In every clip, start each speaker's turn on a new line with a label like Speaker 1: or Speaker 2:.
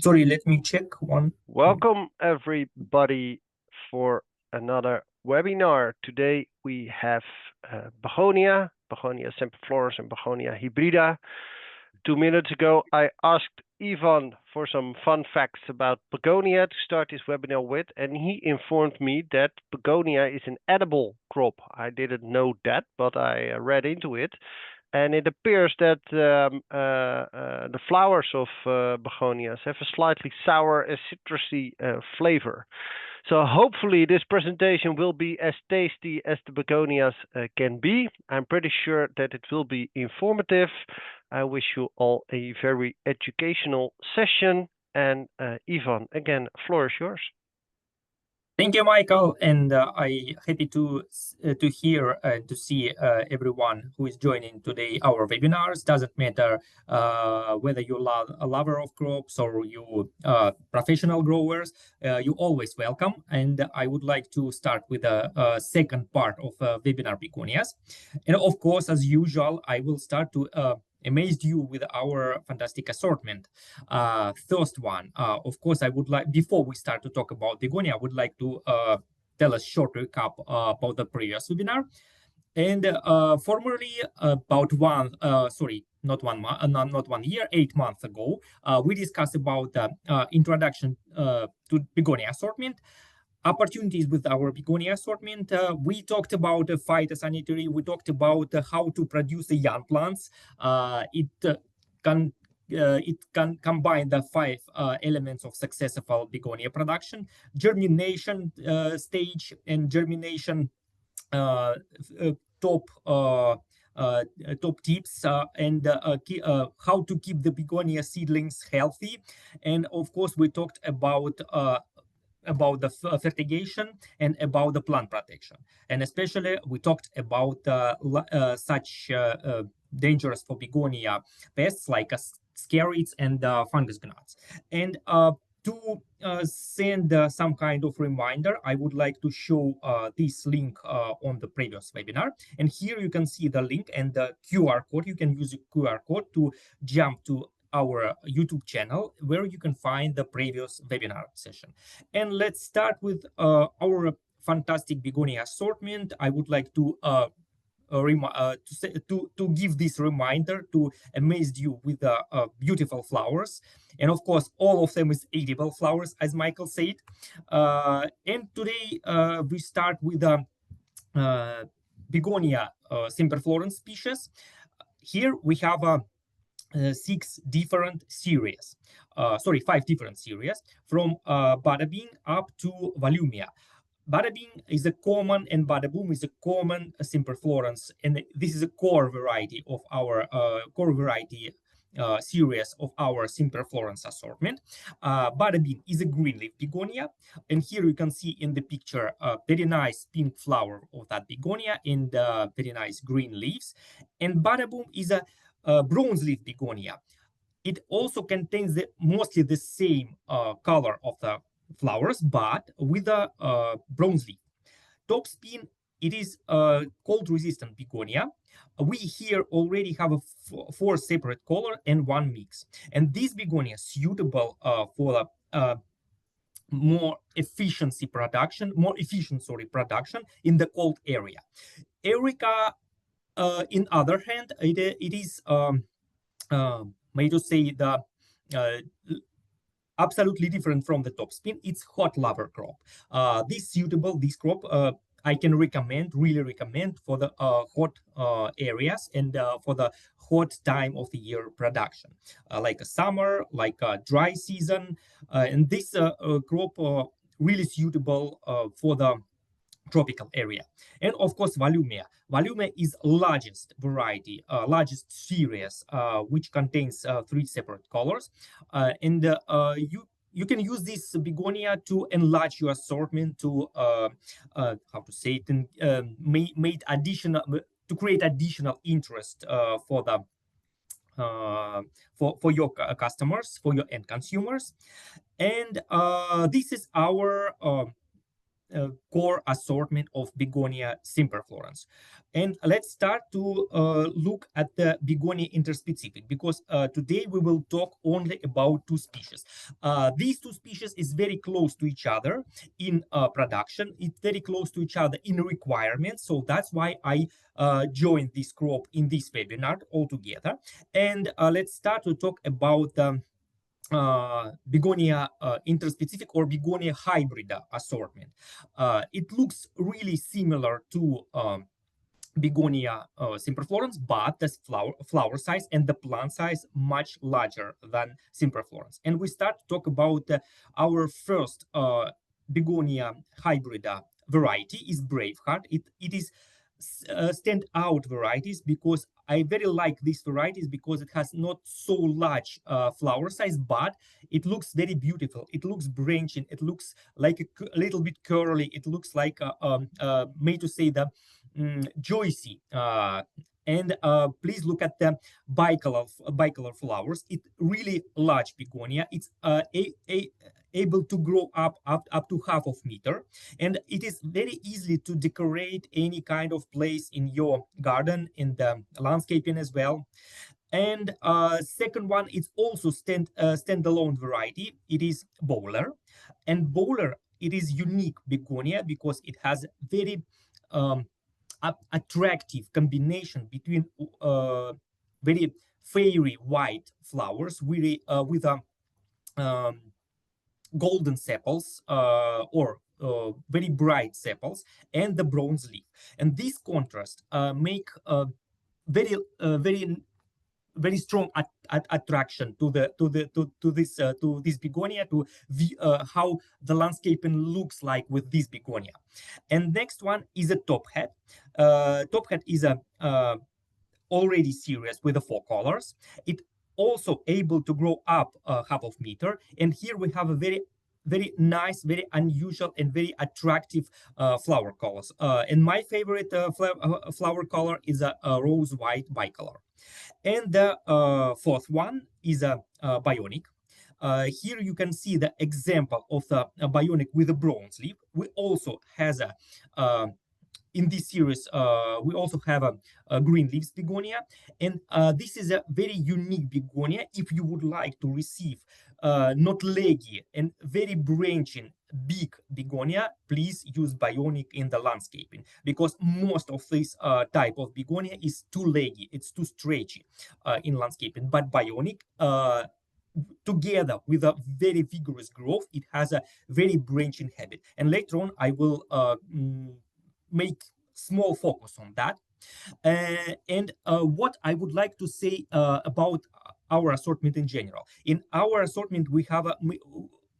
Speaker 1: Sorry, let me check one.
Speaker 2: Welcome everybody for another webinar. Today we have Begonia semperflorens and Begonia hybrida. 2 minutes ago I asked Ivan for some fun facts about Begonia to start this webinar with, and he informed me that Begonia is an edible crop. I didn't know that, but I read into it. And it appears that the flowers of begonias have a slightly sour and citrusy flavor. So hopefully this presentation will be as tasty as the begonias can be. I'm pretty sure that it will be informative. I wish you all a very educational session. And Ivan, again, floor is yours.
Speaker 1: Thank you, Michael, and I happy to hear to see everyone who is joining today our webinars. Doesn't matter whether you're a lover of crops or you professional growers, you're always welcome. And I would like to start with a second part of webinar begonias, and of course, as usual, I will start to amazed you with our fantastic assortment. First one, of course, I would like, before we start to talk about Begonia, I would like to tell a short recap about the previous webinar. And formerly, about not 1 year, 8 months ago, we discussed about the introduction to Begonia assortment, opportunities with our Begonia assortment. We talked about phytosanitary. We talked about how to produce the young plants. It can combine the 5 elements of successful Begonia production: germination stage and germination top tips and how to keep the Begonia seedlings healthy. And of course, we talked about the fertigation and about the plant protection, and especially we talked about such dangerous for Begonia pests like scarids and fungus gnads. And to send some kind of reminder, I would like to show this link on the previous webinar. And here you can see the link and the QR code. You can use the QR code to jump to our YouTube channel where you can find the previous webinar session. And let's start with our fantastic Begonia assortment. I would like to give this reminder to amaze you with the beautiful flowers, and of course all of them is edible flowers, as Michael said. And today we start with the Begonia semperflorens species. Here we have 6 different series, 5 different series, from Bada Bing up to Volumia. Bada Bing is a common and Bada Boom is a common semperflorens, and this is a core variety of our series of our semperflorens assortment. Bada Bing is a green leaf begonia, and here you can see in the picture a very nice pink flower of that begonia and very nice green leaves. And Bada Boom is a bronze leaf begonia. It also contains mostly the same color of the flowers, but with a bronze leaf. Top spin, it is cold resistant begonia. We here already have 4 separate color and 1 mix, and this begonia is suitable for more efficient production in the cold area. Erica, in other hand, it is may to say the absolutely different from the top spin. It's hot lover crop. This crop I can really recommend for the hot areas and for the hot time of the year production, like a summer, like a dry season. And this crop really suitable for the tropical area. And of course, Volumia. Volumia is largest variety, largest series, which contains 3 separate colors. And you can use this begonia to enlarge your assortment, to to create additional interest for the for your customers, for your end consumers. And this is our core assortment of Begonia semperflorens. And let's start to look at the Begonia interspecific, because today we will talk only about two species. These two species is very close to each other in production. It's very close to each other in requirements. So that's why I joined this crop in this webinar altogether. And let's start to talk about Begonia interspecific or Begonia hybrid assortment. It looks really similar to Begonia semperflorens, but the flower size and the plant size much larger than semperflorens. And we start to talk about our first Begonia hybrid variety is Braveheart. It is stand out varieties because I very like these varieties because it has not so large flower size, but it looks very beautiful. It looks branching. It looks like a little bit curly. It looks like made to say the Joycey. And please look at the bicolor flowers. It's really large begonia. It's able to grow up to half of meter, and it is very easy to decorate any kind of place in your garden, in the landscaping as well. And second one is also standalone variety. It is Bowler, and Bowler, it is unique begonia because it has very attractive combination between very fairy white flowers with a golden sepals or very bright sepals and the bronze leaf, and this contrast make very very strong attraction to this begonia, to how the landscaping looks like with this begonia. And next one is a top hat. Top hat is a already serious with the four colors. It also able to grow up half of meter, and here we have a very nice, very unusual, and very attractive flower colors. And my favorite flower color is a rose white bicolor. And the fourth one is a bionic. Here you can see the example of the bionic with a bronze leaf. We also has a in this series, we also have a green leaves begonia, and this is a very unique begonia. If you would like to receive not leggy and very branching big begonia, please use bionic in the landscaping, because most of this type of begonia is too leggy, it's too stretchy in landscaping. But bionic, together with a very vigorous growth, it has a very branching habit, and later on I will make small focus on that. And what I would like to say about our assortment in general. In our assortment, we have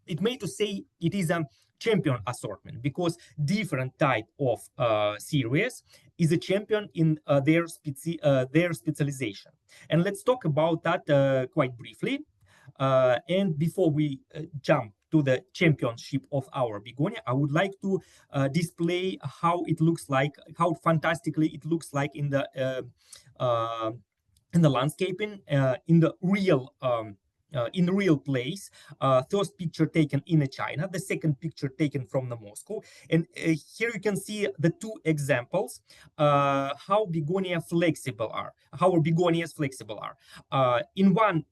Speaker 1: it made to say it is a champion assortment, because different type of series is a champion in their specialization. And let's talk about that quite briefly. And before we jump to the championship of our begonia, I would like to display how it looks like, how fantastically it looks like in the landscaping, in the real place. First picture taken in China, the second picture taken from the Moscow, and here you can see the two examples how begonia flexible are, how begonias flexible are. In one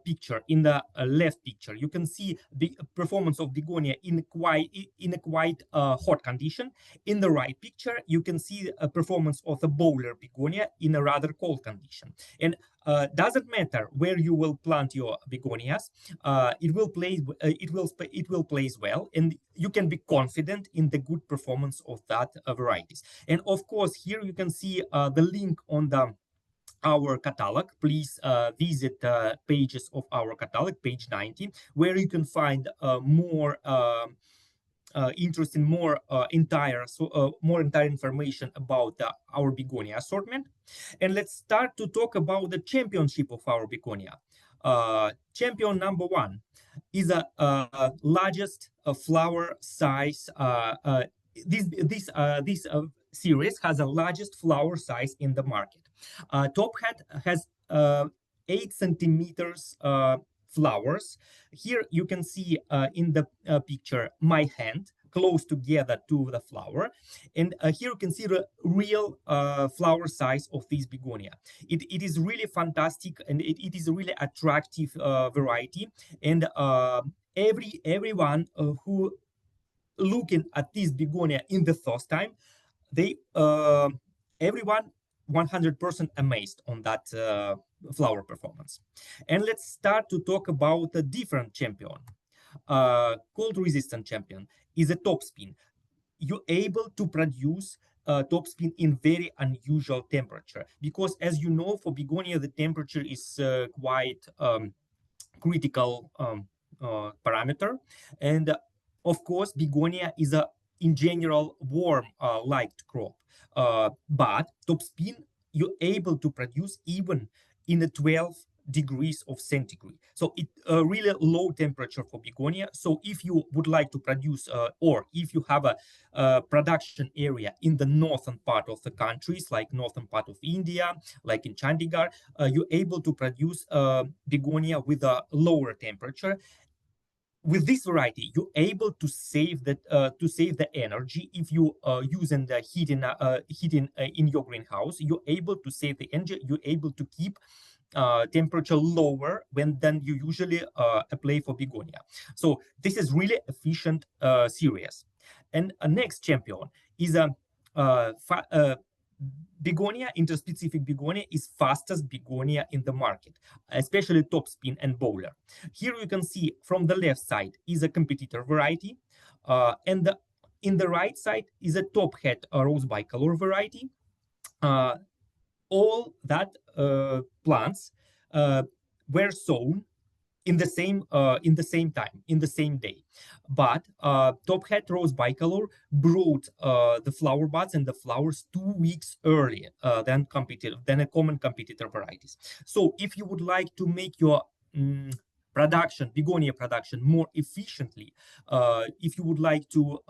Speaker 1: picture, in the left picture, you can see the performance of begonia in a quite hot condition. In the right picture, you can see a performance of a bowler begonia in a rather cold condition. And doesn't matter where you will plant your begonias, it will place well, and you can be confident in the good performance of that varieties. And of course, here you can see the link on our catalog. Please visit pages of our catalog, page 19, where you can find more interesting, more entire information about our begonia assortment. And let's start to talk about the championship of our begonia. Champion number one is a largest flower size. This series has the largest flower size in the market. Top hat has 8 centimeters flowers. Here you can see in the picture my hand. close together to the flower. And here you can see the real flower size of this begonia. It is really fantastic, and it is a really attractive variety. And everyone who looking at this begonia in the first time, they everyone 100% amazed on that flower performance. And let's start to talk about a different champion. Cold resistant champion is a top spin. You're able to produce top spin in very unusual temperature, because as you know, for begonia the temperature is quite critical parameter. And of course, begonia is a in general warm liked crop, but top spin you're able to produce even in the 12 degrees of centigrade. So it really low temperature for begonia. So if you would like to produce or if you have a production area in the northern part of the countries, like northern part of India, like in Chandigarh, you're able to produce begonia with a lower temperature. With this variety, you're able to save the energy. If you using the heating in your greenhouse, you're able to save the energy. You're able to keep temperature lower than you usually apply for begonia. So this is really efficient series. And a next champion is a begonia, interspecific begonia is fastest begonia in the market, especially top spin and bowler. Here you can see from the left side is a competitor variety, and in the right side is a top hat rose bicolor variety. All that plants were sown in the same time, in the same day. But top hat rose bicolor brought the flower buds and the flowers 2 weeks earlier than a common competitor varieties. So if you would like to make your production, begonia production, more efficiently, if you would like to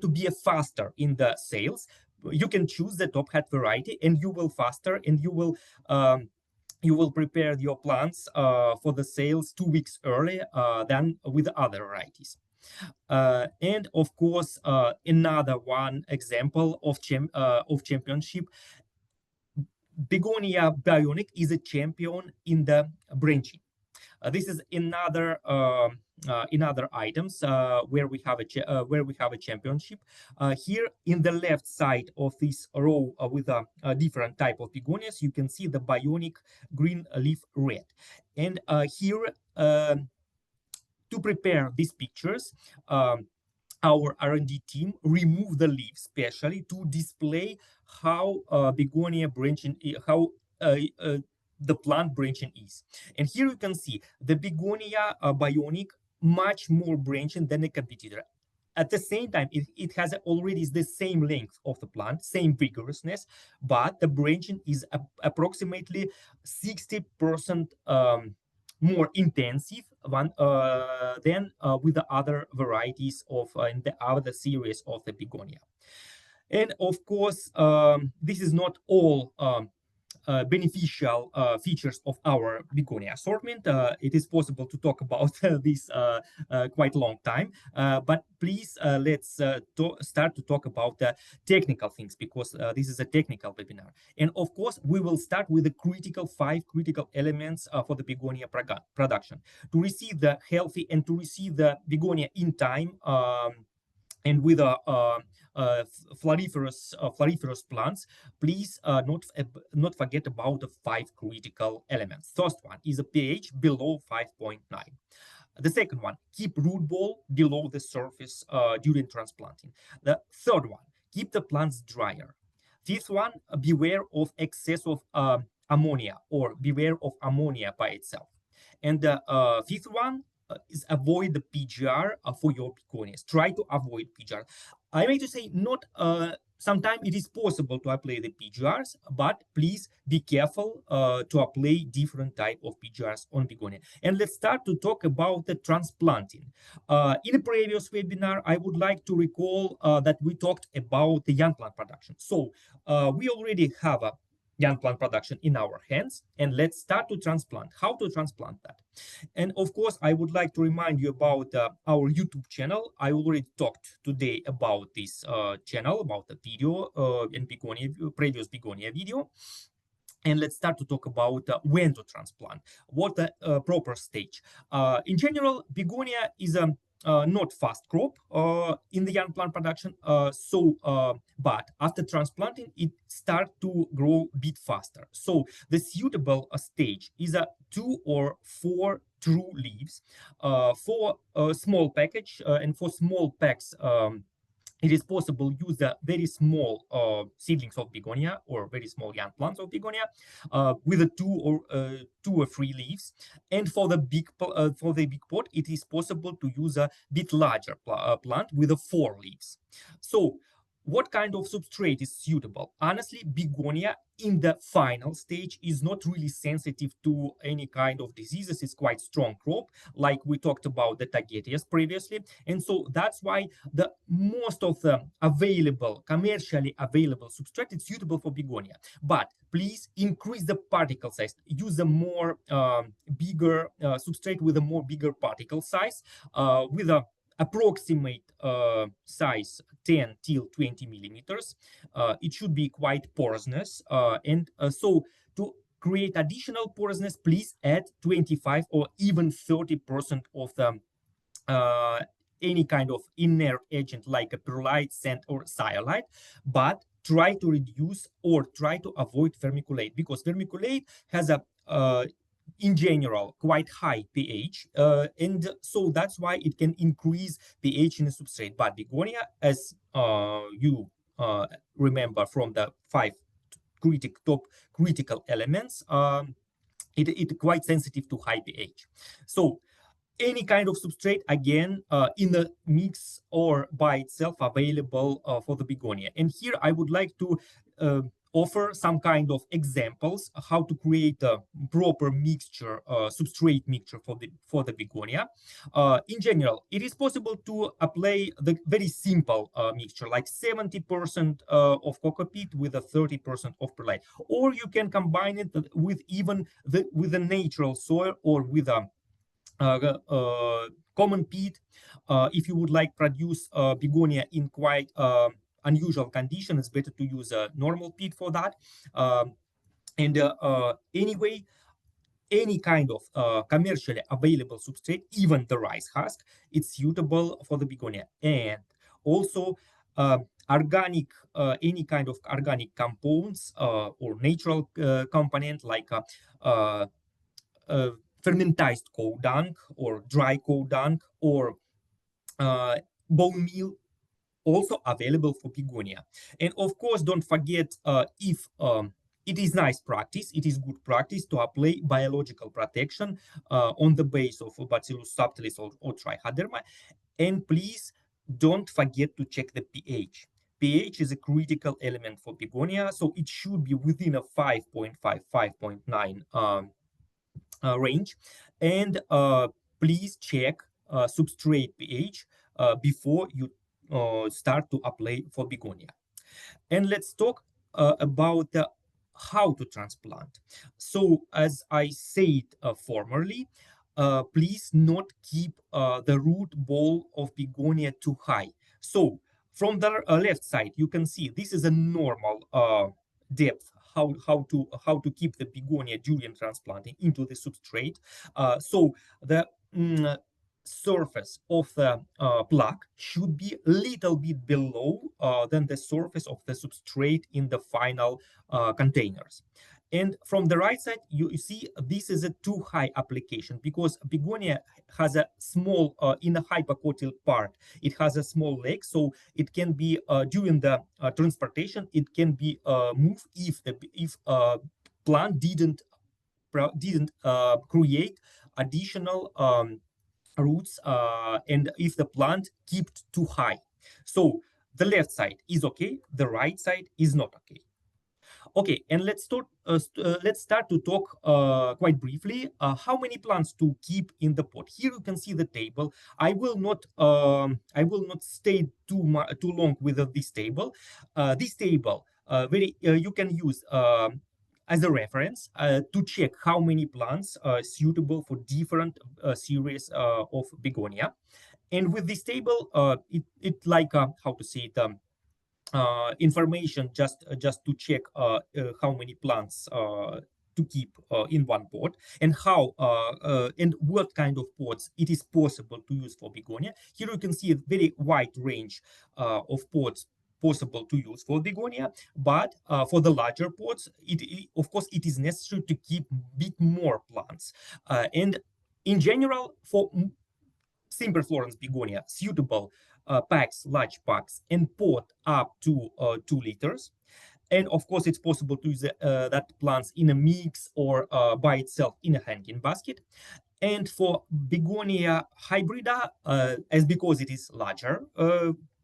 Speaker 1: be a faster in the sales, you can choose the top hat variety, and you will faster, and you will prepare your plants for the sales 2 weeks earlier than with other varieties. And of course, another one example of championship, Begonia Bionic is a champion in the branching. This is another items where we have a championship. Here in the left side of this row with a different type of begonias, you can see the bionic green leaf red. And here to prepare these pictures, our R&D team removed the leaves specially to display how begonia branching, how the plant branching is. And here you can see the begonia bionic much more branching than a competitor. At the same time, it has already the same length of the plant, same vigorousness, but the branching is approximately 60% more intensive than with the other varieties of in the other series of the begonia. And of course, this is not all beneficial features of our begonia assortment. It is possible to talk about this quite a long time, but please let's start to talk about the technical things, because this is a technical webinar. And of course, we will start with the 5 critical elements for the begonia production. To receive the healthy and to receive the begonia in time, and with floriferous plants, please not forget about the 5 critical elements. First one is a pH below 5.9. The second one, keep root ball below the surface during transplanting. The third one, keep the plants drier. Fifth one, beware of excess of ammonia, or beware of ammonia by itself. And the fifth one is avoid the PGR for your begonias. Try to avoid PGR. I may to say not. Sometimes it is possible to apply the PGRs, but please be careful to apply different type of PGRs on begonia. And let's start to talk about the transplanting. In a previous webinar, I would like to recall that we talked about the young plant production. So we already have a young plant production in our hands, and let's start to transplant. How to transplant that? And of course, I would like to remind you about our YouTube channel. I already talked today about this channel, about the video and Begonia, previous Begonia video. And let's start to talk about when to transplant, what the proper stage. In general, Begonia is a not fast crop in the young plant production. But after transplanting, it start to grow a bit faster. So the suitable stage is a 2 or 4 true leaves for a small package and for small packs. It is possible to use the very small seedlings of Begonia or very small young plants of Begonia with a 2 or 3 leaves. And for the big pot, it is possible to use a bit larger plant with a 4 leaves. So what kind of substrate is suitable? Honestly, Begonia in the final stage is not really sensitive to any kind of diseases. It's quite strong crop, like we talked about the Tagetias previously. And so that's why the most of the commercially available substrate is suitable for Begonia. But please increase the particle size. Use a more bigger substrate with a more bigger particle size with a approximate size 10 till 20 millimeters. It should be quite porousness. So to create additional porousness, please add 25 or even 30% of the any kind of inert agent like a perlite, sand, or sialite, but try to reduce or try to avoid vermiculate, because vermiculate has a in general quite high pH, and so that's why it can increase pH in the substrate. But Begonia, as you remember from the 5 top critical elements, it quite sensitive to high pH. So any kind of substrate, again, in a mix or by itself available for the Begonia. And here I would like to offer some kind of examples how to create a proper mixture, substrate mixture for the Begonia. In general, it is possible to apply the very simple mixture, like 70% of coco peat with a 30% of perlite, or you can combine it with even with a natural soil or with a common peat. If you would like produce Begonia in quite unusual condition, it's better to use a normal peat for that. Anyway, any kind of commercially available substrate, even the rice husk, it's suitable for the Begonia. And also organic, any kind of organic compounds or natural component like fermentized cow dung or dry cow dung or bone meal, also available for Begonia. And of course, don't forget, if it is nice practice, it is good practice to apply biological protection on the base of Bacillus subtilis or Trichoderma. And please don't forget to check the pH. pH is a critical element for Begonia, so it should be within a 5.5, 5.9 range. And please check substrate pH before you start to apply for Begonia. And let's talk about how to transplant. So as I said formerly, please not keep the root ball of Begonia too high. So from the left side, you can see this is a normal depth how to keep the Begonia during transplanting into the substrate. So the surface of the plug should be a little bit below than the surface of the substrate in the final containers. And from the right side, you see this is a too high application, because Begonia has a small, in the hypocotyl part, it has a small leg, so it can be, during the transportation, it can be moved if plant didn't create additional roots, and if the plant kept too high. So the left side is okay, the right side is not okay. Okay, and let's start to talk quite briefly how many plants to keep in the pot. Here you can see the table. I will not stay too long with this table. This table you can use as a reference to check how many plants are suitable for different series of begonia. And with this table, it like how to say it, information just to check how many plants to keep in one pot, and how and what kind of pots it is possible to use for begonia. Here you can see a very wide range of pots possible to use for begonia, but for the larger pots, of course it is necessary to keep a bit more plants. And in general, for simple Florence begonia, suitable packs, large packs, and pot up to 2 liters. And of course, it's possible to use that plants in a mix or by itself in a hanging basket. And for Begonia hybrida, as because it is larger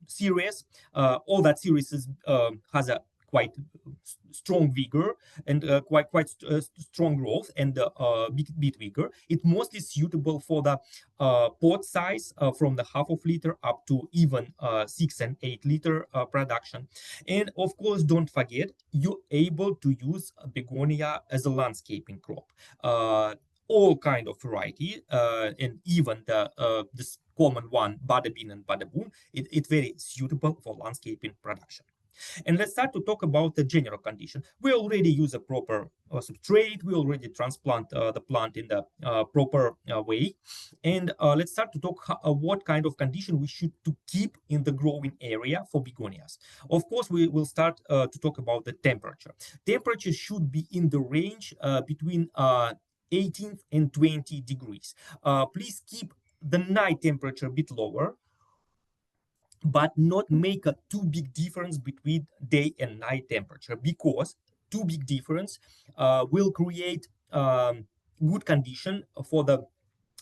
Speaker 1: series, all that series has a quite strong vigor and quite strong growth and bit vigor. It's mostly suitable for the pot size from the half of liter up to even 6 and 8 liter production. And of course, don't forget, you're able to use begonia as a landscaping crop. All kind of variety, and even the this common one, bada bean and bada boom, it's very suitable for landscaping production. And let's start to talk about the general condition. We already use a proper substrate. We already transplant the plant in the proper way. And let's start to talk what kind of condition we should to keep in the growing area for begonias. Of course, we will start to talk about the temperature. Temperature should be in the range between 18 and 20 degrees. Please keep the night temperature a bit lower, but not make a too big difference between day and night temperature, because too big difference will create good condition for the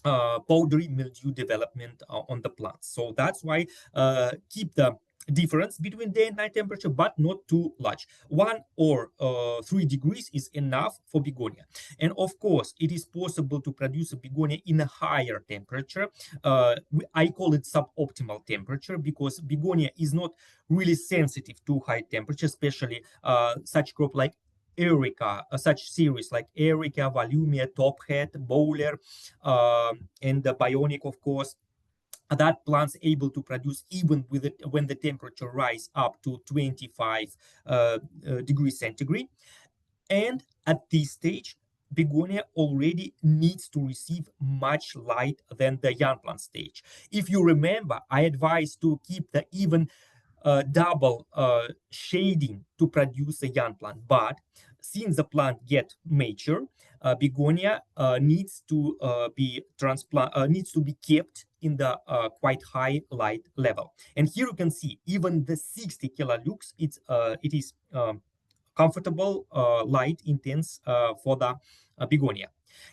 Speaker 1: powdery mildew development on the plants. So that's why keep the difference between day and night temperature, but not too large. 1 or 3 degrees is enough for begonia. And of course, it is possible to produce a begonia in a higher temperature. I call it suboptimal temperature, because begonia is not really sensitive to high temperature, especially such crop like Erica, such series like Erica, Volumia, Top Hat, Bowler, and the Bionic, of course. That plant's able to produce even with it when the temperature rise up to 25 degrees centigrade. And at this stage, begonia already needs to receive much light than the young plant stage. If you remember, I advise to keep the even double shading to produce a young plant. But since the plant get mature, begonia needs to be kept in the quite high light level. And here you can see even the 60 kilolux, it is comfortable light intense for the begonia.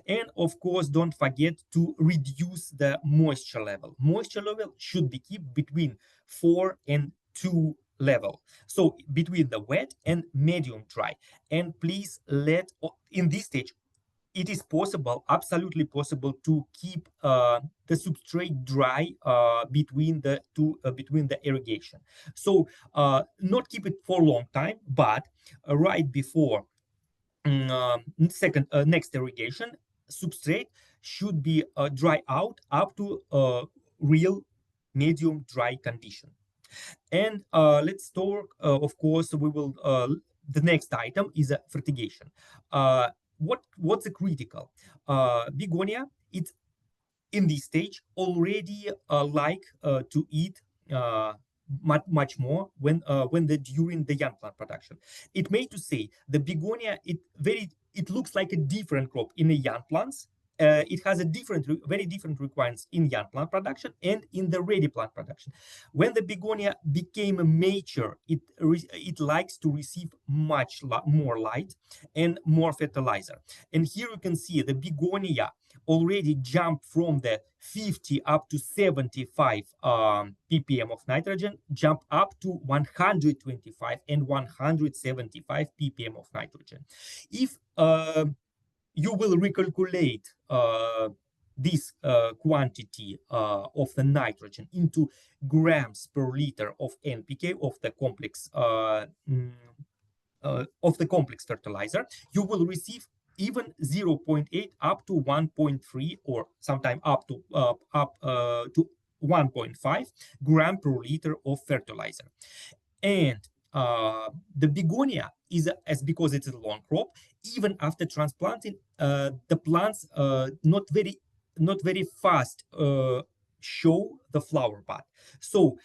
Speaker 1: And of course, don't forget to reduce the moisture level. Moisture level should be kept between 4 and 2 level, so between the wet and medium dry. And please let, in this stage, it is possible, absolutely possible, to keep the substrate dry between the two, between the irrigation. So not keep it for a long time, but right before next irrigation, substrate should be dry out up to real medium dry condition. And let's talk, of course, we will, the next item is fertigation. What's the critical? Begonia, it's in this stage already like to eat much more when during the young plant production. It may to say the begonia, it looks like a different crop in the young plants. It has a very different requirements in young plant production and in the ready plant production. When the begonia became mature, it likes to receive much more light and more fertilizer. And here you can see the begonia already jumped from the 50 up to 75 ppm of nitrogen, jump up to 125 and 175 ppm of nitrogen. If you will recalculate this quantity of the nitrogen into grams per liter of NPK, of the complex of the complex fertilizer, you will receive even 0.8 up to 1.3 or sometime up to 1.5 gram per liter of fertilizer. And the begonia is as because it's a long crop. Even after transplanting, the plants not very fast show the flower bud. So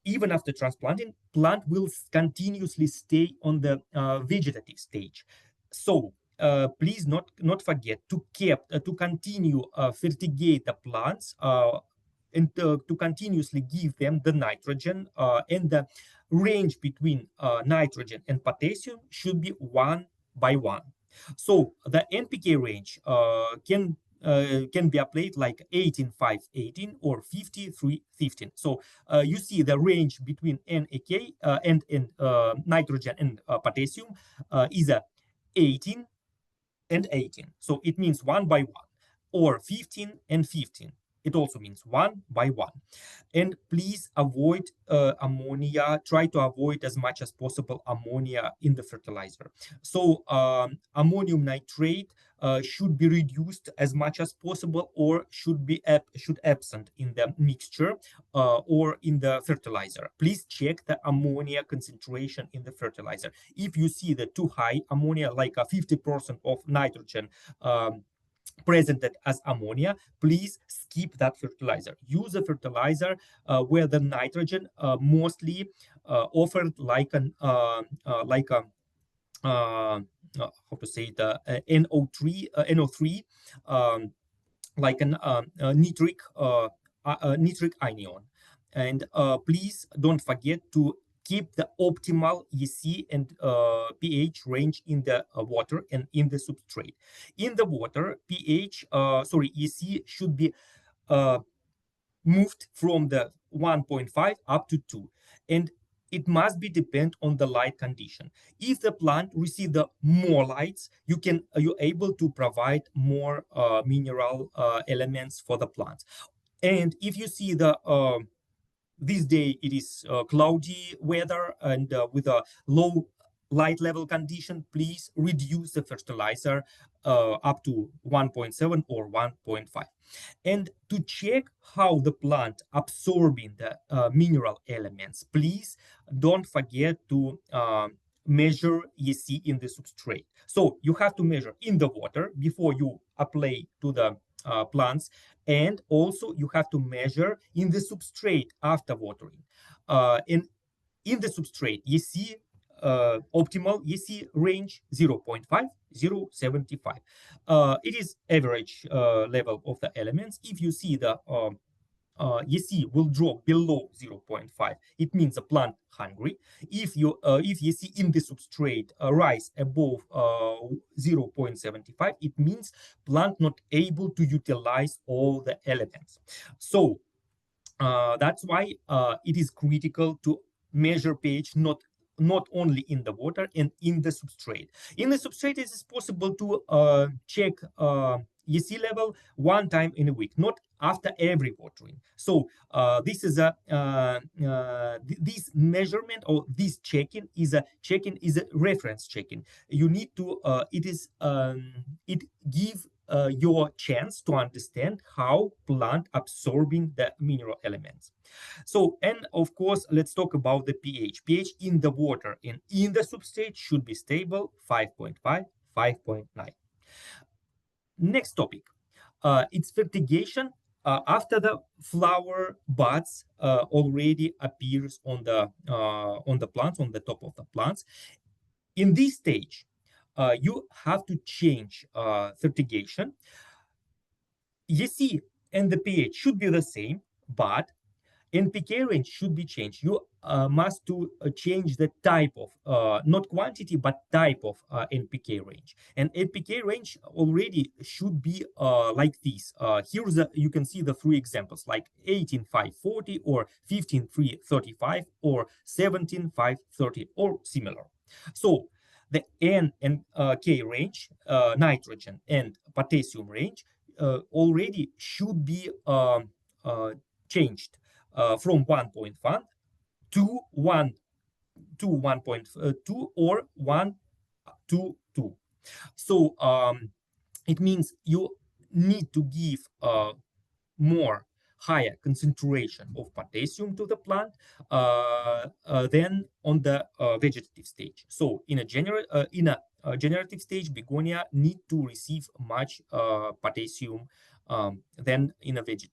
Speaker 1: even after transplanting, plant will continuously stay on the vegetative stage. So please not forget to continue fertigate the plants and to continuously give them the nitrogen, and the range between nitrogen and potassium should be 1 by 1. So the NPK range can be applied like 18-5-18 or 50-3-15. So you see the range between NPK and nitrogen and potassium is a 18 and 18. So it means 1 by 1, or 15 and 15. It also means 1 by 1. And please avoid ammonia. Try to avoid as much as possible ammonia in the fertilizer. So ammonium nitrate should be reduced as much as possible, or should absent in the mixture or in the fertilizer. Please check the ammonia concentration in the fertilizer. If you see the too high ammonia, like a 50% of nitrogen presented as ammonia, please skip that fertilizer. Use a fertilizer where the nitrogen mostly offered like an how to say the NO3 like an nitric anion. And please don't forget to keep the optimal EC and pH range in the water and in the substrate. In the water, EC should be moved from the 1.5 up to 2, and it must be depend on the light condition. If the plant receive the more lights, you're able to provide more mineral elements for the plant. And if you see the this day it is cloudy weather and with a low light level condition, please reduce the fertilizer up to 1.7 or 1.5. And to check how the plant absorbing the mineral elements, please don't forget to measure EC in the substrate. So you have to measure in the water before you apply to the plants, and also you have to measure in the substrate after watering. In the substrate, EC optimal EC range 0.5, 0.75. It is average level of the elements. If you see the EC will drop below 0.5, it means the plant hungry. If EC in the substrate rise above 0.75, it means plant not able to utilize all the elements. So that's why it is critical to measure pH not only in the water and in the substrate. In the substrate, it is possible to check EC level 1 time in a week, not after every watering. So this is this measurement or this checking is a reference checking. You need to it gives your chance to understand how plant absorbing the mineral elements. So, and of course, let's talk about the pH. pH in the water and in the substrate should be stable, 5.5, 5.9. Next topic, it's fertigation after the flower buds already appears on the plants, on the top of the plants. In this stage, you have to change fertigation. EC and the pH should be the same, but NPK range should be changed. You must change the type of, not quantity, but type of NPK range. And NPK range already should be like this. You can see the 3 examples, like 18-5-40 or 15-3-35 or 17-5-30 or similar. So the N and K range, nitrogen and potassium range, already should be changed from 1.1 to 1 to 1.2 or 1 to 2. So it means you need to give more higher concentration of potassium to the plant than on the vegetative stage. So in a generative stage, begonia need to receive much potassium than in a vegetative.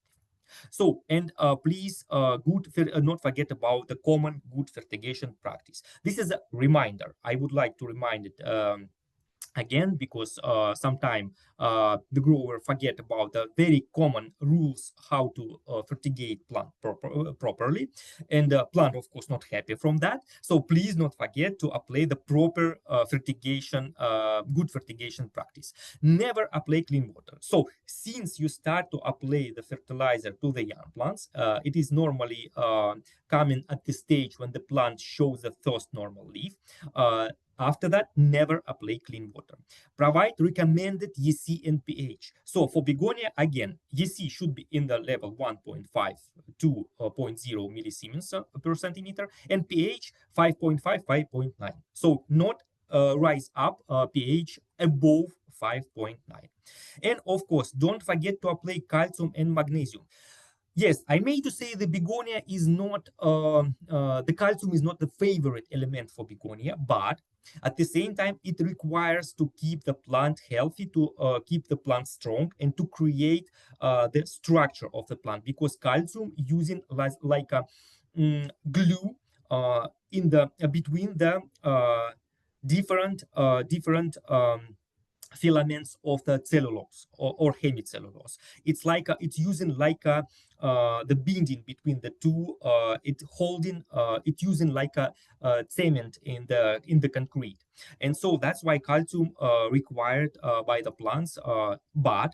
Speaker 1: So, and please not forget about the common good fertigation practice. This is a reminder. I would like to remind it again, because sometimes the grower forget about the very common rules how to fertigate plant properly, and plant of course not happy from that. So please not forget to apply the proper fertigation, good fertigation practice. Never apply clean water. So since you start to apply the fertilizer to the young plants, it is normally coming at the stage when the plant shows the first normal leaf. After that, never apply clean water. Provide recommended EC and pH. So for begonia, again, EC should be in the level 1.5 to 0.0 millisiemens per centimeter, and pH 5.5, 5.9. So not rise up pH above 5.9. And of course, don't forget to apply calcium and magnesium. Yes, I may to say the begonia is not, the calcium is not the favorite element for begonia, but at the same time, it requires to keep the plant healthy, to keep the plant strong, and to create the structure of the plant, because calcium using like a glue in the between the different filaments of the cellulose or hemicellulose. It's like it's using like the binding between the two. It using like a cement in the concrete, and so that's why calcium required by the plants. But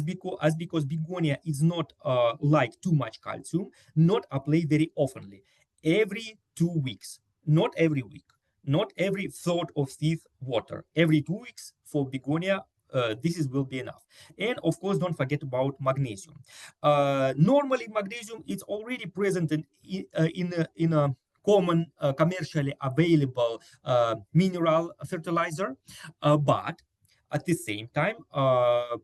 Speaker 1: because begonia is not like too much calcium, not apply very oftenly, every 2 weeks, not every week, not every third of fifth water, every 2 weeks for begonia. This will be enough. And of course, don't forget about magnesium. Normally, magnesium is already present in a common commercially available mineral fertilizer, but at the same time,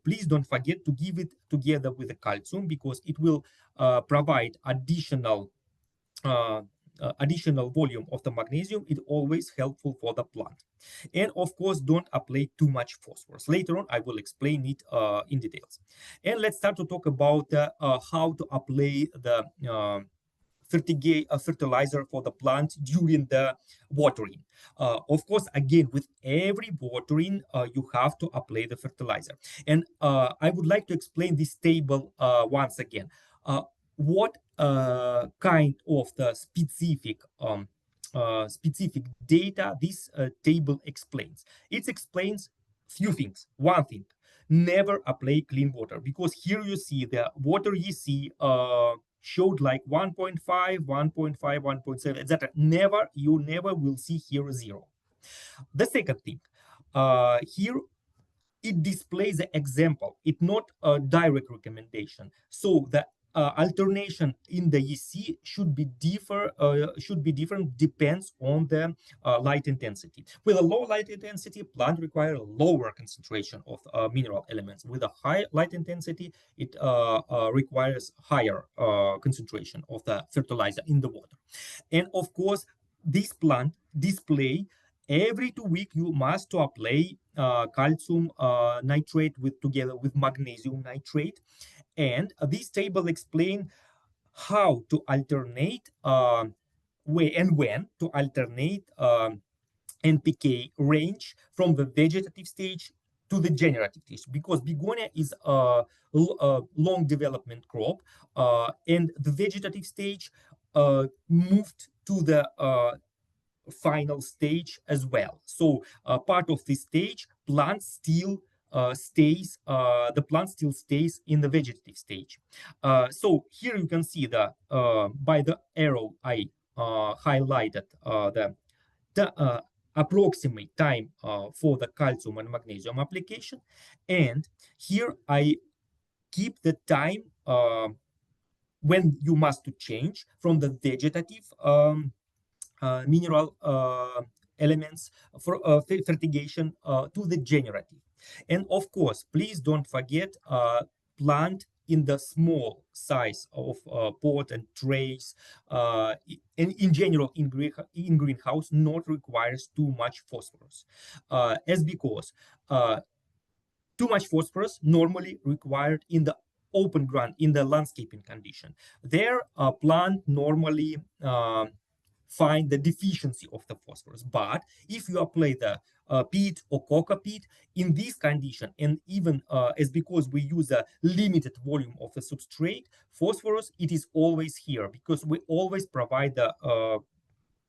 Speaker 1: please don't forget to give it together with the calcium, because it will provide additional volume of the magnesium. Is always helpful for the plant. And of course, don't apply too much phosphorus. Later on, I will explain it in details. And let's start to talk about how to apply the fertilizer for the plant during the watering. Of course, again, with every watering, you have to apply the fertilizer. And I would like to explain this table once again. What kind of the specific data this table explains? It explains few things. One thing: never apply clean water, because here you see the water you see showed like 1.5, 1.5, 1.7, etc. You never will see here zero. The second thing, here it displays the example. It's not a direct recommendation. So the alternation in the EC should be different, depends on the light intensity. With a low light intensity, plant require a lower concentration of mineral elements. With a high light intensity, it requires higher concentration of the fertilizer in the water. And of course, this plant display every 2 weeks you must to apply calcium nitrate together with magnesium nitrate. And this table explain how to alternate when to alternate NPK range from the vegetative stage to the generative stage, because begonia is a long development crop, and the vegetative stage moved to the final stage as well. So part of this stage, the plant still stays in the vegetative stage. So here you can see the by the arrow I highlighted the approximate time for the calcium and magnesium application, and here I keep the time when you must to change from the vegetative mineral elements for fertigation to the generative. And of course, please don't forget plant in the small size of pot and trays. And in general, in greenhouse, not requires too much phosphorus, as because too much phosphorus normally required in the open ground in the landscaping condition. There, plant normally find the deficiency of the phosphorus. But if you apply the peat or coca peat in this condition, and even as because we use a limited volume of the substrate, phosphorus, it is always here because we always provide the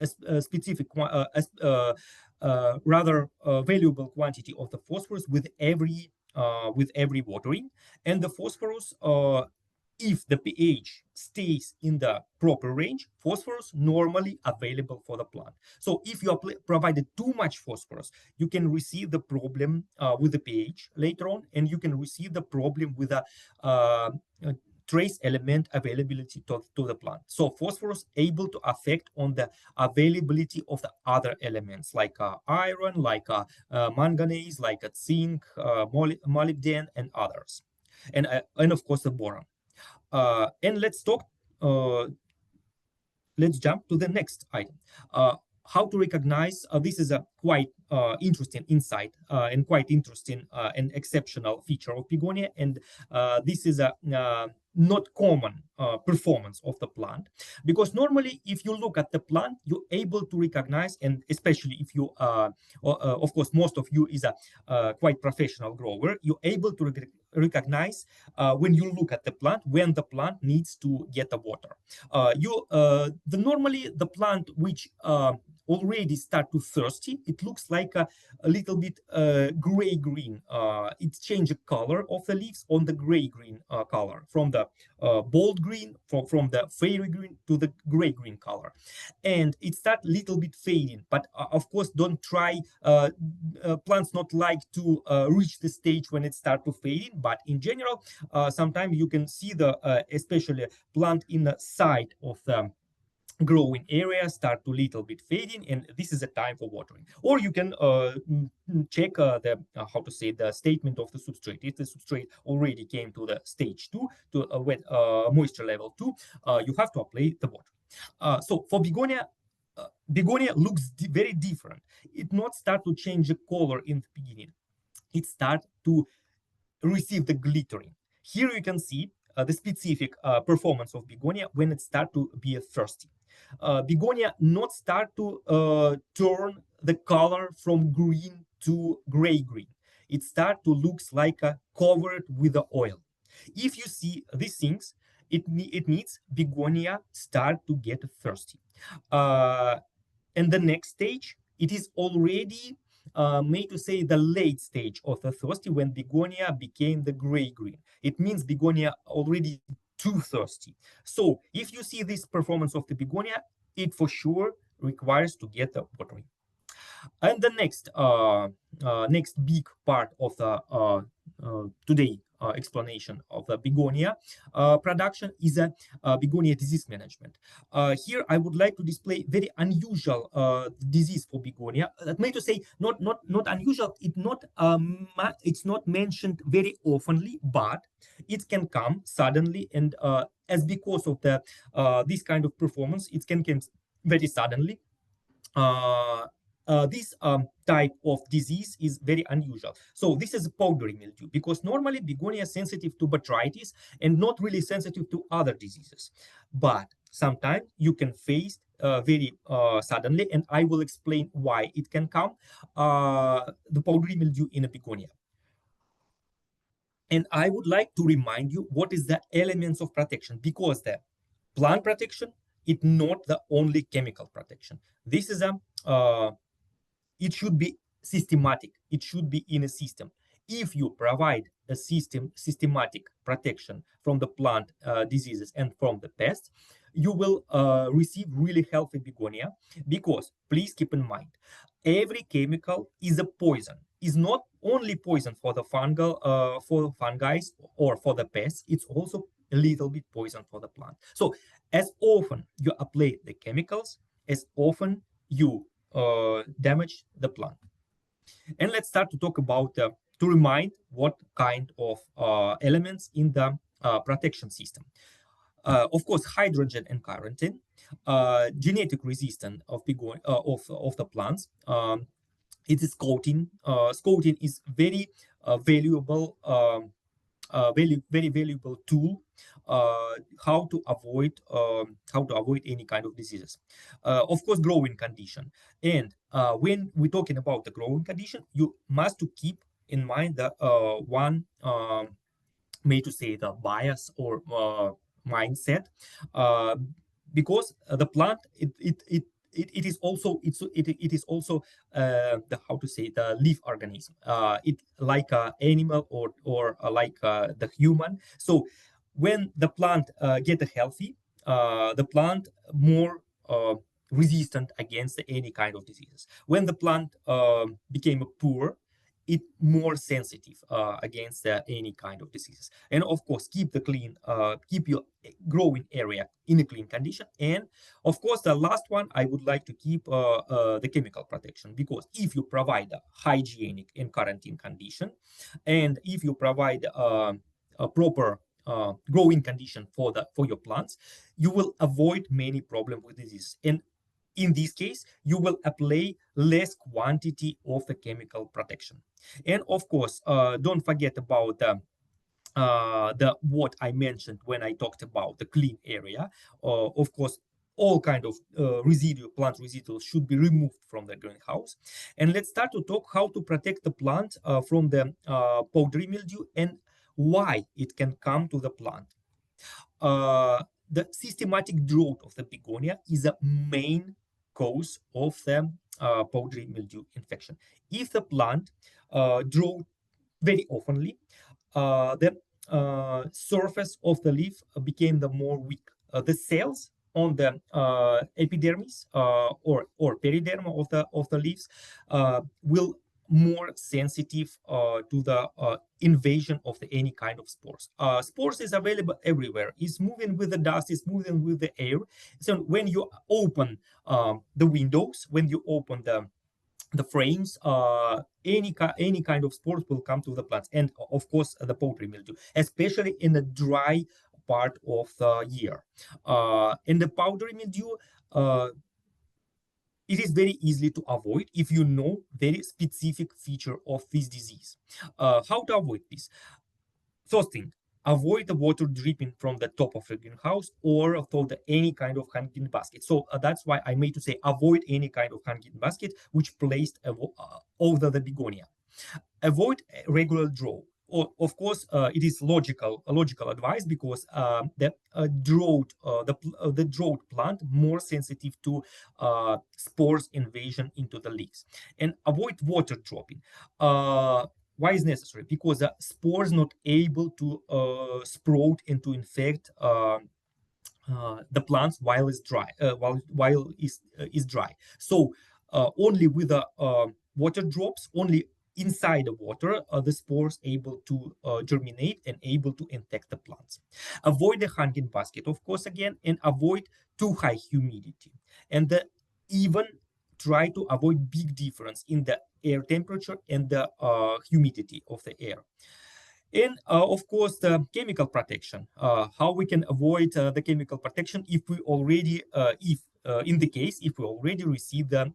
Speaker 1: a specific, rather valuable quantity of the phosphorus with every watering, and the phosphorus. If the pH stays in the proper range, phosphorus normally available for the plant. So if you provided too much phosphorus, you can receive the problem with the pH later on, and you can receive the problem with a trace element availability to the plant. So phosphorus able to affect on the availability of the other elements like iron, like manganese, like zinc, molybdenum, and others, and of course the boron. And let's jump to the next item. How to recognize, this is a quite interesting insight and quite interesting and exceptional feature of Begonia, and this is a not common performance of the plant, because normally if you look at the plant, you're able to recognize, and especially if you of course most of you is a quite professional grower, you're able to recognize when you look at the plant when the plant needs to get the water. Normally the plant which already start to thirsty, it looks like a little bit gray green. It changes color of the leaves on the gray green color, from the bold green, from the fairy green to the gray green color, and it start little bit fading. But of course, don't try. Plants not like to reach the stage when it start to fading. But in general, sometimes you can see the especially plant in the side of the growing area start to little bit fading, and this is a time for watering. Or you can check the how to say the statement of the substrate. If the substrate already came to the stage 2, to wet moisture level 2, you have to apply the water. So for begonia, begonia looks very different. It not start to change the color in the beginning, it start to receive the glittering. Here you can see the specific performance of begonia when it start to be thirsty. Begonia not start to turn the color from green to gray green. It start to looks like covered with the oil. If you see these things, it means begonia start to get thirsty. And the next stage, it is already made to say the late stage of the thirsty, when begonia became the gray green. It means begonia already too thirsty. So if you see this performance of the begonia, it for sure requires to get the watering. And the next big part of the today explanation of the begonia production is a begonia disease management. Here I would like to display very unusual disease for begonia. That means to say not unusual. It's not mentioned very oftenly, but it can come suddenly, and as because of the this kind of performance, it can come very suddenly. This type of disease is very unusual. So this is powdery mildew, because normally begonia is sensitive to botrytis and not really sensitive to other diseases. But sometimes you can face very suddenly, and I will explain why it can come, the powdery mildew in a begonia. And I would like to remind you what is the elements of protection, because the plant protection is not the only chemical protection. This is it should be systematic. It should be in a system. If you provide a systematic protection from the plant diseases and from the pests, you will receive really healthy begonia. Because please keep in mind, every chemical is a poison. Is not only poison for the fungi or for the pests. It's also a little bit poison for the plant. So as often you apply the chemicals, as often you damage the plant. And let's start to talk about, to remind what kind of elements in the protection system. Of course, hydrogen and quarantine, genetic resistance of the plants. It is coating. Coating is very valuable, very valuable tool. How to avoid any kind of diseases. Of course, growing condition. And when we're talking about the growing condition, you must to keep in mind the one. May to say the bias or mindset, uh, because the plant it is also it is also the how to say the leaf organism, it like a animal or like the human. So when the plant get healthy, the plant more resistant against any kind of diseases. When the plant became poor, it more sensitive against any kind of diseases. And of course, keep your growing area in a clean condition. And of course, the last one, I would like to keep the chemical protection, because if you provide a hygienic and quarantine condition, and if you provide a proper growing condition for your plants, you will avoid many problems with disease. And in this case, you will apply less quantity of the chemical protection. And of course, don't forget about the what I mentioned when I talked about the clean area. Of course, all kind of plant residuals should be removed from the greenhouse. And let's start to talk how to protect the plant from the powdery mildew and why it can come to the plant. The systematic drought of the begonia is a main cause of the powdery mildew infection. If the plant drought very oftenly, the surface of the leaf became the more weak. The cells on the epidermis or periderma of the leaves will more sensitive to the invasion of any kind of spores. Spores is available everywhere. It's moving with the dust. It's moving with the air. So when you open the windows, when you open the frames, any kind of spores will come to the plants, and of course the powdery mildew, especially in the dry part of the year. In the powdery mildew, it is very easily to avoid if you know very specific feature of this disease. How to avoid this? First thing, avoid the water dripping from the top of the greenhouse or from any kind of hanging basket. So that's why I made to say avoid any kind of hanging basket which placed over the begonia. Avoid regular draw. Of course, it is a logical advice, because the drought plant more sensitive to spores invasion into the leaves. And avoid water dropping. Why is necessary? Because the spores not able to sprout and to infect the plants while it's dry, while is dry. So only with the water drops, only inside the water, the spores able to germinate and able to infect the plants. Avoid the hanging basket, of course, again, and avoid too high humidity. And even try to avoid big difference in the air temperature and the humidity of the air. And of course, the chemical protection. How we can avoid the chemical protection if we already, if in the case if we already receive the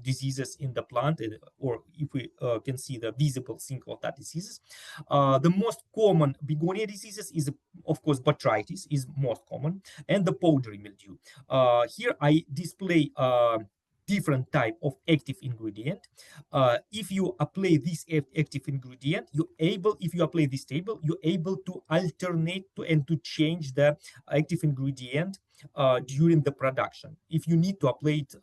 Speaker 1: diseases in the plant, or if we can see the visible single of that diseases. The most common begonia diseases is, of course, botrytis is most common, and the powdery mildew. Here I display different type of active ingredient. If you apply this active ingredient, if you apply this table, you're able to alternate and to change the active ingredient during the production, if you need to apply it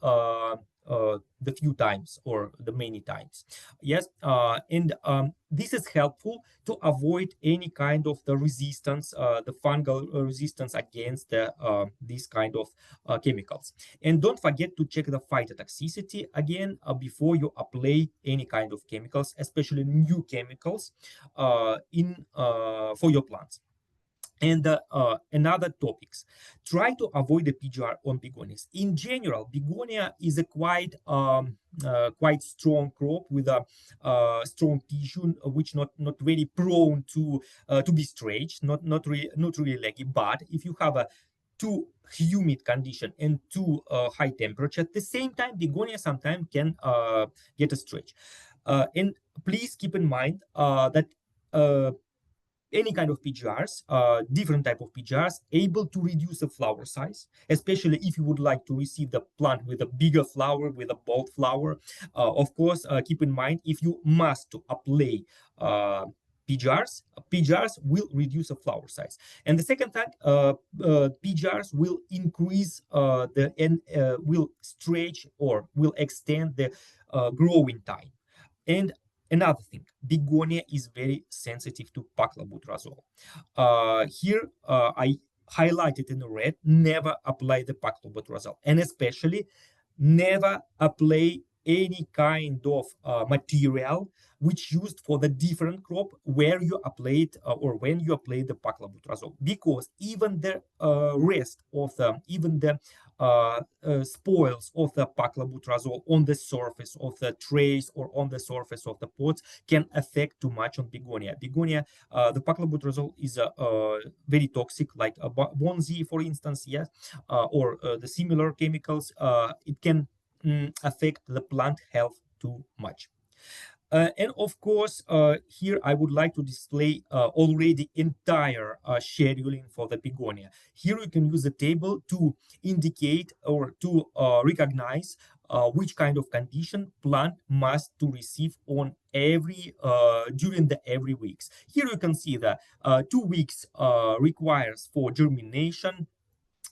Speaker 1: the few times or the many times. Yes, and this is helpful to avoid any kind of the resistance, the fungal resistance against these kind of chemicals. And don't forget to check the phytotoxicity again before you apply any kind of chemicals, especially new chemicals for your plants. And another topics, try to avoid the PGR on begonias. In general, begonia is a quite strong crop with a strong tissue, which not very prone to be stretched, not really leggy. But if you have a too humid condition and too high temperature at the same time, begonia sometimes can get a stretch. And please keep in mind that uh, any kind of PGRs, different type of PGRs, able to reduce the flower size, especially if you would like to receive the plant with a bigger flower, with a bold flower. Of course, keep in mind, if you must to apply PGRs will reduce the flower size. And the second thing, PGRs will increase and will stretch or will extend the growing time. And another thing, begonia is very sensitive to paclobutrazole. Here, I highlighted in red, never apply the paclobutrazole, and especially never apply any kind of material which used for the different crop where you apply it or when you apply the paclobutrazole, because even the rest of the even the spoils of the paclobutrazole on the surface of the trays or on the surface of the pots can affect too much on begonia. The paclobutrazole is very toxic, like a bonzi, for instance, yes, or the similar chemicals. It can affect the plant health too much. And of course, here I would like to display already entire scheduling for the begonia. Here you can use a table to indicate or to recognize which kind of condition plant must to receive on every during the every weeks. Here you can see that 2 weeks requires for germination,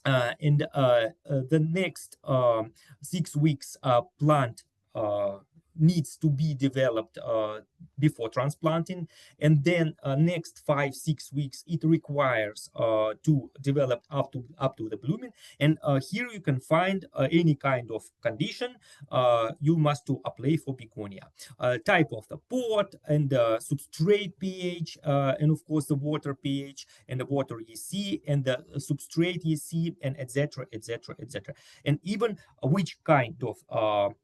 Speaker 1: and the next 6 weeks plant needs to be developed before transplanting, and then next 5-6 weeks it requires to develop up to the blooming. And here you can find any kind of condition you must to apply for begonia, type of the pot and the substrate pH, and of course the water pH and the water EC and the substrate EC, and etc, etc, etc, and even which kind of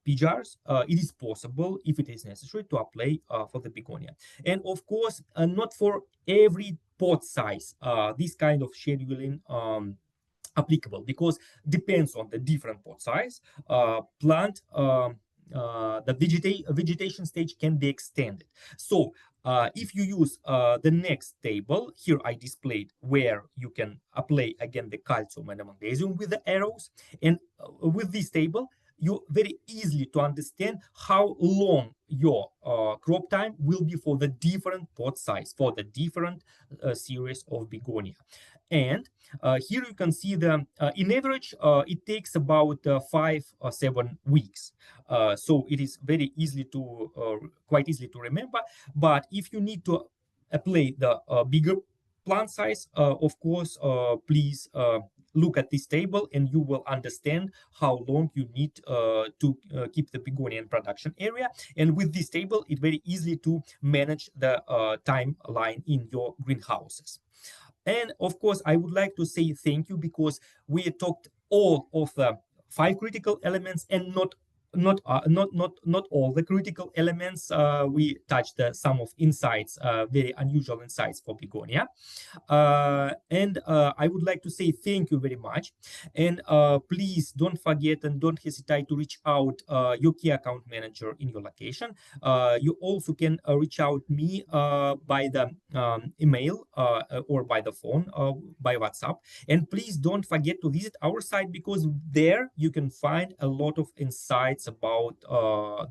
Speaker 1: PGRs it is possible, if it is necessary, to apply for the begonia. And of course, not for every pot size this kind of scheduling applicable, because depends on the different pot size. Plant the vegetation stage can be extended. So if you use the next table, here I displayed where you can apply again the calcium and the magnesium with the arrows. And with this table, you very easily to understand how long your crop time will be for the different pot size, for the different series of begonia. And here you can see the in average it takes about 5 or 7 weeks. So it is very easily to quite easily to remember. But if you need to apply the bigger plant size, of course, please look at this table and you will understand how long you need to keep the begonia in production area. And with this table, it very easily to manage the timeline in your greenhouses. And of course, I would like to say thank you, because we talked all of the 5 critical elements, and not all the critical elements. We touched some of insights, very unusual insights for begonia. And I would like to say thank you very much. And please don't forget and don't hesitate to reach out your key account manager in your location. You also can reach out me by the email or by the phone, by WhatsApp. And please don't forget to visit our site, because there you can find a lot of insights about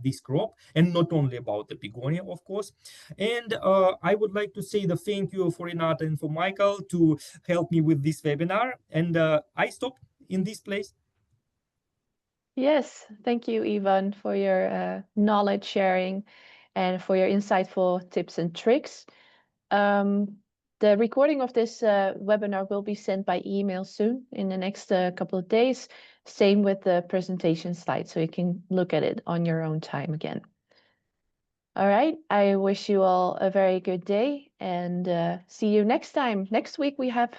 Speaker 1: this crop, and not only about the begonia, of course. And I would like to say the thank you for Renata and for Michael to help me with this webinar. And I stop in this place.
Speaker 3: Yes, thank you, Ivan, for your knowledge sharing and for your insightful tips and tricks. The recording of this webinar will be sent by email soon, in the next couple of days. Same with the presentation slides, so you can look at it on your own time again. All right. I wish you all a very good day and see you next time. Next week we have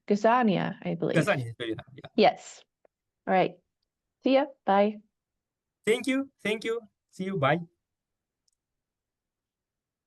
Speaker 3: Gazania, I believe.
Speaker 1: Gazania, yeah.
Speaker 3: Yes. All right. See ya. Bye.
Speaker 1: Thank you. See you. Bye.